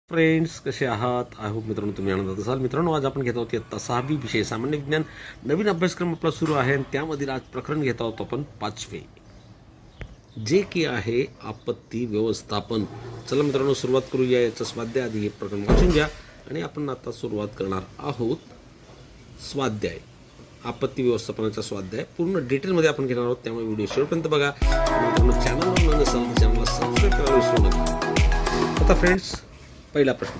Friends, कसे आहात? I hope मित्रांनो तुम्ही आनंदात असाल. मित्रांनो, आज आपण घेत आहोत इयत्ता 6वी विषय सामान्य विज्ञान. नवीन अभ्यासक्रम आपला सुरू आहे आणि त्यामधील आज प्रकरण घेत आहोत आपण 5वे, जे की आहे आपत्ती व्यवस्थापन. चला मित्रांनो, सुरुवात करूया. याचं स्वाध्याय आधी हे प्रकरण वाचून घ्या आणि आपण आता सुरुवात करणार आहोत स्वाध्याय. आपत्ती व्यवस्थापनाचा स्वाध्याय पूर्ण डिटेलमध्ये आपण घेणार आहोत, त्यामुळे व्हिडिओ शेवटपर्यंत बघा. मित्रांनो, चॅनलवर नसेल तर चॅनलला सबस्क्राईब करायला विसरू नका. आता फ्रेंड्स, पहिला प्रश्न,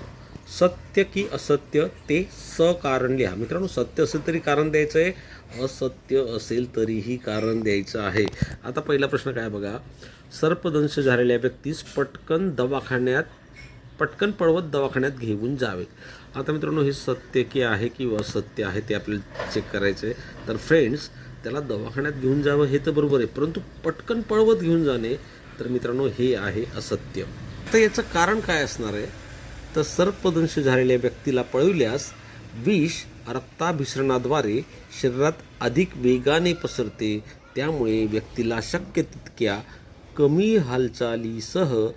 सत्य की असत्य ते सकारण लिहा. मित्रांनो, सत्य असेल तरी कारण द्यायचं आहे, असत्य असेल तरीही कारण द्यायचं आहे. आता पहिला प्रश्न काय बघा, सर्पदंश झालेल्या व्यक्तीस पटकन पळवत दवाखान्यात घेऊन जावे. आता मित्रांनो, हे सत्य की आहे किंवा असत्य आहे ते आपल्याला चेक करायचं आहे. तर फ्रेंड्स, त्याला दवाखान्यात घेऊन जावं हे तर बरोबर आहे, परंतु पटकन पळवत घेऊन जाणे तर मित्रांनो हे आहे असत्य. तर याचं कारण काय असणार आहे? तर सर्पदंश झालेल्या व्यक्तीला पळविल्यास विष रक्ताभिसरणाद्वारे शरीरात अधिक वेगाने पसरते, त्यामुळे व्यक्तीला शक्य तितक्या कमी हालचालीसह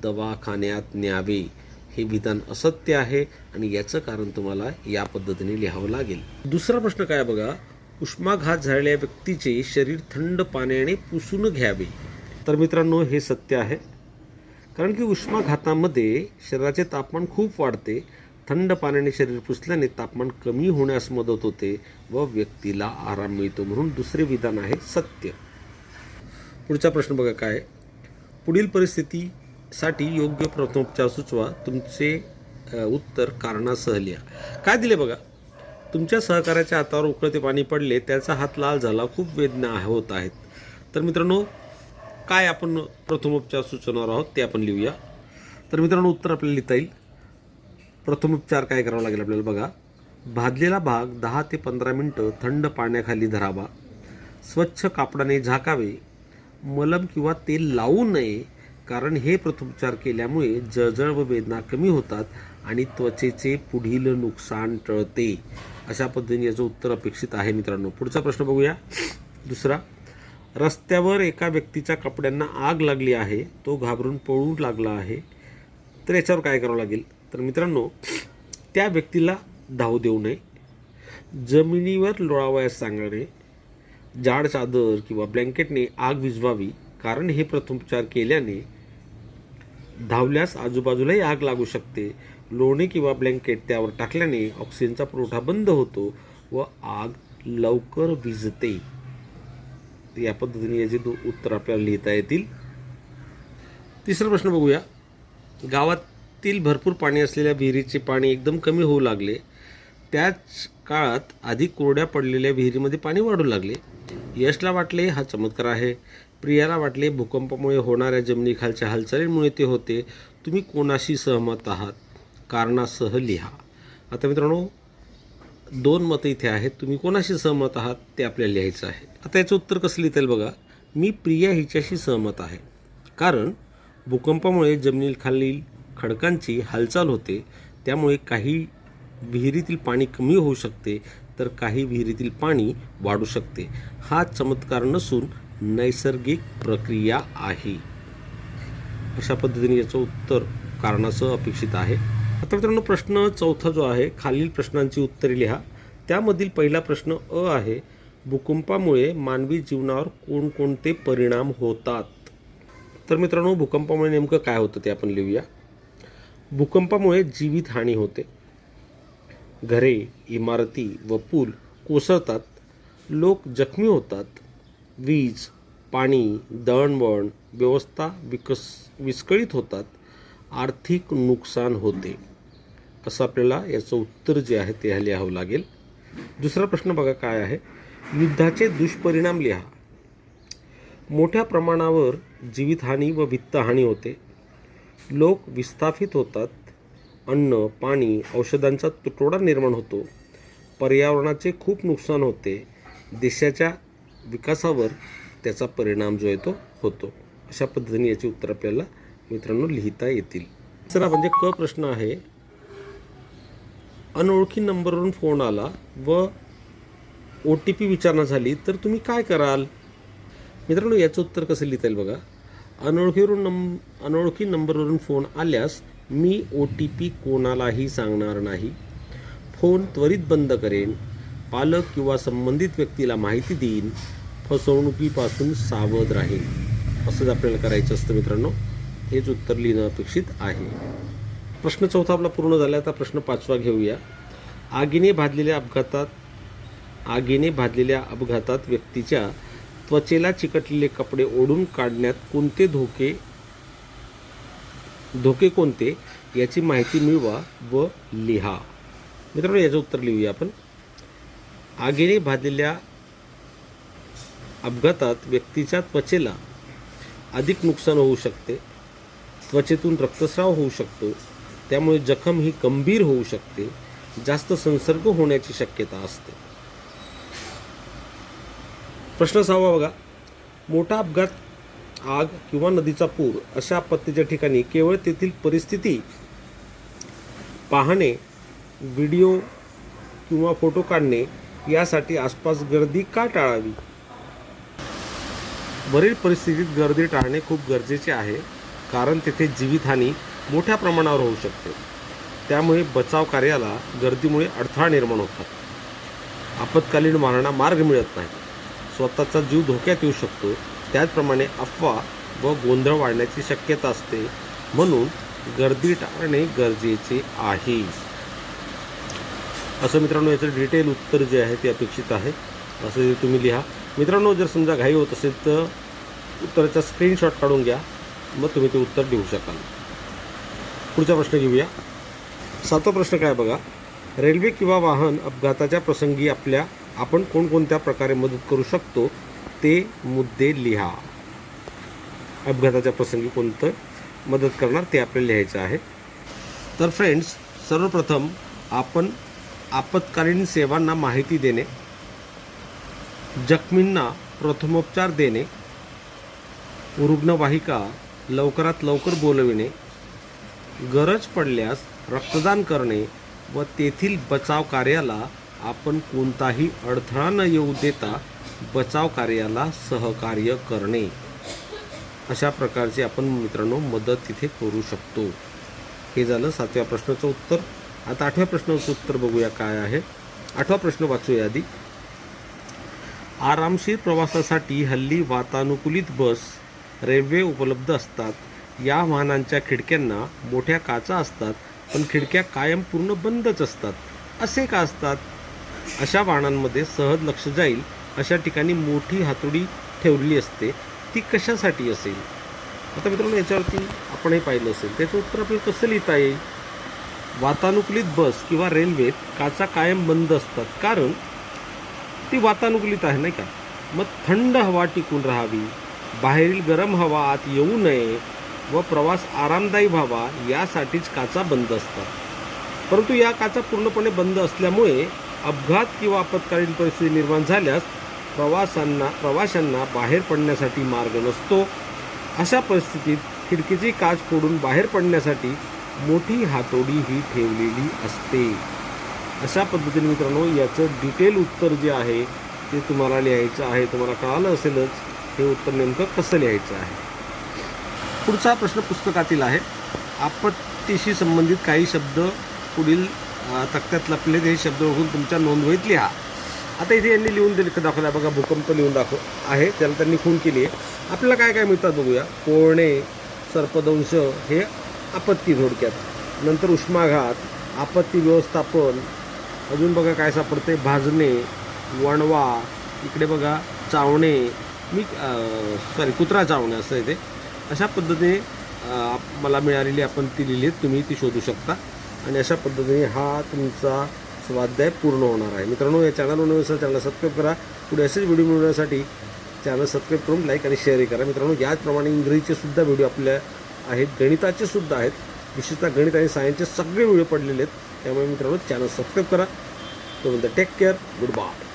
दवाखान्यात न्यावे. हे विधान असत्य आहे आणि याचं कारण तुम्हाला या पद्धतीने लिहावं लागेल. दुसरा प्रश्न काय बघा, उष्माघात झालेल्या व्यक्तीचे शरीर थंड पाण्याने पुसून घ्यावे. तर मित्रांनो, हे सत्य आहे, कारण की उष्माघातामध्ये शरीराचे तापमान खूप वाढते. थंड पाण्याने शरीर पुसल्याने तापमान कमी होण्यास मदत होते व व्यक्तीला आराम मिळतो, म्हणून दुसरे विधान आहे सत्य. पुढचा प्रश्न बघा काय, पुढील परिस्थितीसाठी योग्य प्रथमोपचार सुचवा. तुमचे उत्तर कारणासह लिहा. काय दिले बघा, तुमच्या सहकार्याच्या हातावर उकळते पाणी पडले, त्याचा हात लाल झाला, खूप वेदना होत आहेत. तर मित्रांनो, काय आपण प्रथमोपचार सुचवणार आहोत ते आपण लिहूया. तर मित्रांनो, उत्तर आपल्याला लिहिता येईल. प्रथमोपचार काय करावं लागेल आपल्याला बघा, भाजलेला भाग 10 ते 15 मिनटं थंड पाण्याखाली धरावा, स्वच्छ कापडाने झाकावे, मलम किंवा तेल लावू नये, कारण हे प्रथमोपचार केल्यामुळे जळजळ व वेदना कमी होतात आणि त्वचेचे पुढील नुकसान टळते. अशा पद्धतीने याचं उत्तर अपेक्षित आहे मित्रांनो. पुढचा प्रश्न बघूया. दुसरा, रस्त्यावर एका व्यक्तीच्या कपड्यांना आग लागली आहे, तो घाबरून पळू लागला आहे. तर याच्यावर काय करावं लागेल? तर मित्रांनो, त्या व्यक्तीला धाव देऊ नये, जमिनीवर लोळावयास सांगणे, जाड चादर किंवा ब्लँकेटने आग विझवावी, कारण हे प्रथमोपचार केल्याने धावल्यास आजूबाजूलाही आग लागू शकते. लोणे किंवा ब्लँकेट त्यावर टाकल्याने ऑक्सिजनचा पुरवठा बंद होतो व आग लवकर विझते. या पद्धतीने याचे उत्तर आपल्याला लिहिता येतील. तिसरा प्रश्न बघूया, गावातील भरपूर पाणी असलेल्या विहिरीचे पाणी एकदम कमी होऊ लागले. त्याच काळात आधी कोरड्या पडलेल्या विहिरीमध्ये पाणी वाढू लागले. यशला वाटले हा चमत्कार आहे, प्रियाला वाटले भूकंपामुळे होणाऱ्या जमिनीखालच्या हालचालींमुळे ते होते. तुम्ही कोणाशी सहमत आहात? कारणासह लिहा. आता मित्रांनो, 2 मतं इथे आहेत, तुम्ही कोणाशी सहमत आहात ते आपल्याला लिहायचं आहे. आता याचं उत्तर कसं लिहिता येईल बघा, मी प्रिया हिच्याशी सहमत आहे, कारण भूकंपामुळे जमिनीखालील खडकांची हालचाल होते, त्यामुळे काही विहिरीतील पाणी कमी होऊ शकते तर काही विहिरीतील पाणी वाढू शकते. हा चमत्कार नसून नैसर्गिक प्रक्रिया आहे. अशा पद्धतीने याचं उत्तर कारणासह अपेक्षित आहे. आता मित्रांनो, प्रश्न चौथा जो आहे, खालील प्रश्नांची उत्तरे लिहा. त्यामधील पहिला प्रश्न अ आहे, भूकंपामुळे मानवी जीवनावर कोणकोणते परिणाम होतात? तर मित्रांनो, भूकंपामुळे नेमकं काय होतं ते आपण लिहूया. भूकंपामुळे जीवितहानी होते, घरे, इमारती व पूल कोसळतात, लोक जखमी होतात, वीज, पाणी, दळणवळण व्यवस्था विस्कळीत होतात, आर्थिक नुकसान होते. असं आपल्याला याचं उत्तर जे आहे ते लिहावं लागेल. दुसरा प्रश्न बघा काय आहे, युद्धाचे दुष्परिणाम लिहा. मोठ्या प्रमाणावर जीवितहानी व वित्तहानी होते, लोक विस्थापित होतात, अन्न, पाणी, औषधांचा तुटवडा निर्माण होतो, पर्यावरणाचे खूप नुकसान होते, देशाच्या विकासावर त्याचा परिणाम जो आहे तो होतो. अशा पद्धतीने याचे उत्तर आपल्याला मित्रांनो लिहिता येतील. दुसरा म्हणजे क प्रश्न आहे, अनोळखी नंबरवरून फोन आला व OTP विचारणा झाली तर तुम्ही काय कराल? मित्रांनो, याचं उत्तर कसं लिहिता येईल बघा, अनोळखी नंबरवरून फोन आल्यास मी OTP कोणालाही सांगणार नाही, फोन त्वरित बंद करेन, पालक किंवा संबंधित व्यक्तीला माहिती देईन, फसवणुकीपासून सावध राहीन. असंच आपल्याला करायचं असतं मित्रांनो. हेच उत्तर लिहिणं अपेक्षित आहे. प्रश्न 4 आपला पूर्ण झाला. आता प्रश्न 5 घेऊया. आगीने भाजलेल्या अपघातात व्यक्तीच्या त्वचेला चिकटलेले कपडे ओढून काढण्यात कोणते धोके कोणते याची माहिती मिळवा व लिहा. मित्रांनो याचं उत्तर लिहूया आपण. आगीने भाजलेल्या अपघातात व्यक्तीच्या त्वचेला अधिक नुकसान होऊ शकते, त्वचेतून रक्तस्राव होऊ शकतो, त्यामुळे जखम ही गंभीर होऊ शकते, जास्त संसर्ग होण्याची शक्यता असते. प्रश्न 6 बघा. मोठा अपघात, आग किंवा नदीचा पूर अशा आपत्तीच्या ठिकाणी केवळ तेथील परिस्थिती पाहणे, व्हिडिओ किंवा फोटो काढणे यासाठी आसपास गर्दी का टाळावी? वरील परिस्थितीत गर्दी टाळणे खूप गरजेचे आहे, कारण तेथे जीवितहानी मोठ्या प्रमाणावर होऊ शकते. त्यामुळे बचाव कार्याला गर्दीमुळे अडथळा निर्माण होतात. आपत्कालीन वाहनांना मार्ग मिळत नाही, स्वतःचा जीव धोक्यात येऊ शकतो. त्याचप्रमाणे अफवा व गोंधळ वाढण्याची शक्यता असते, म्हणून गर्दी टाळणे गरजेचे आहे. असं मित्रांनो याचं डिटेल उत्तर जे आहे ते अपेक्षित आहे, असं तुम्ही लिहा. मित्रांनो जर समजा घाई होत असेल तर उत्तराचा स्क्रीनशॉट काढून घ्या, मग तुम्ही ते उत्तर लिहू शकाल. पुढचा प्रश्न घेऊया. 7वा प्रश्न काय बघा. रेल्वे किंवा वाहन अपघाताच्या प्रसंगी आपण कोणकोणत्या प्रकारे मदत करू शकतो ते मुद्दे लिहा. अपघाताच्या प्रसंगी कोणतं मदत करणार ते आपल्याला लिहायचं आहे. तर फ्रेंड्स, सर्वप्रथम आपण आपत्कालीन सेवांना माहिती देणे, जखमींना प्रथमोपचार देणे, रुग्णवाहिका लवकरात लवकर बोलविणे, गरज पडल्यास रक्तदान करणे व तेथील बचाव कार्याला आपण कोणताही अडथळा न येऊ देता बचाव कार्याला सहकार्य करणे. अशा प्रकारची आपण मित्रांनो मदत तिथे करू शकतो. हे झालं 7व्या प्रश्नाचं उत्तर. आता 8व्या प्रश्नाचं उत्तर बघूया काय आहे. 8वा प्रश्न वाचूया आधी. आरामशीर प्रवासासाठी हल्ली वातानुकूलित बस, रेल्वे उपलब्ध असतात. या वाहनांच्या खिडक्यांना मोठ्या काचा असतात, पण खिडक्या कायम पूर्ण बंदच असतात. असे का असतात? अशा वाहनांमध्ये सहज लक्ष जाईल अशा ठिकाणी मोठी हातोडी ठेवलेली असते. ती कशासाठी असेल? आता मित्रांनो याच्यावरती आपणही पाहिलं असेल. त्याचं उत्तर आपल्याला कसं लिहिता येईल? वातानुकूलित बस किंवा रेल्वेत काचा कायम बंद असतात, कारण ती वातानुकूलित आहे नाही का. मग थंड हवा टिकून राहावी, बाहेरील गरम हवा आत येऊ नये व प्रवास आरामदायी व्हावा यासाठीच काचा बंद असतात. परंतु या काचा पूर्णपणे बंद असल्यामुळे अपघात किंवा आपत्कालीन परिस्थिती निर्माण झाल्यास प्रवाशांना बाहेर पडण्यासाठी मार्ग नसतो. अशा परिस्थितीत खिडकीची काच फोडून बाहेर पडण्यासाठी मोठी हातोडी ही ठेवलेली असते. अशा पद्धतीने मित्रांनो याचं डिटेल उत्तर जे आहे ते तुम्हाला लिहायचं आहे. तुम्हाला कळालं असेलच हे उत्तर नेमकं कसं लिहायचं आहे. पुढचा प्रश्न पुस्तकातील आहे. आपत्तीशी संबंधित काही शब्द पुढील तक्त्यात लपलेले हे शब्द ओळखून तुमच्या नोंदवहीत लिहा. आता इथे यांनी लिहून दाखवलं बघा. भूकंप लिहून आहे, त्याला त्यांनी खून केली आहे. आपल्याला काय काय मिळतात बघूया. पोळणे, सर्पदंश हे आपत्ती थोडक्यात. नंतर उष्माघात, आपत्ती व्यवस्थापन, अजून बघा काय सापडते, भाजणे, वणवा, इकडे बघा चावणे, कुत्रा चावणे असं आहे ते. अशा पद्धतीने मला मिळालेली आपण ती लिहिली, तुम्ही ती शोधू शकता. आणि अशा पद्धतीने हा तुमचा स्वाध्याय पूर्ण होणार आहे. मित्रांनो या चॅनलवर चॅनल सबस्क्राईब करा. पुढे असेच व्हिडिओ मिळवण्यासाठी चॅनल सबस्क्राईब करून लाईक आणि शेअरही करा. मित्रांनो याचप्रमाणे इंग्रजीचे सुद्धा व्हिडिओ आपल्या आहेत, गणिताचे सुद्धा आहेत. विशेषतः गणित आणि सायन्सचे सगळे व्हिडिओ पडलेले आहेत. त्यामुळे मित्रांनो चॅनल सबस्क्राईब करा. तोपर्यंत टेक केअर, गुड बाय.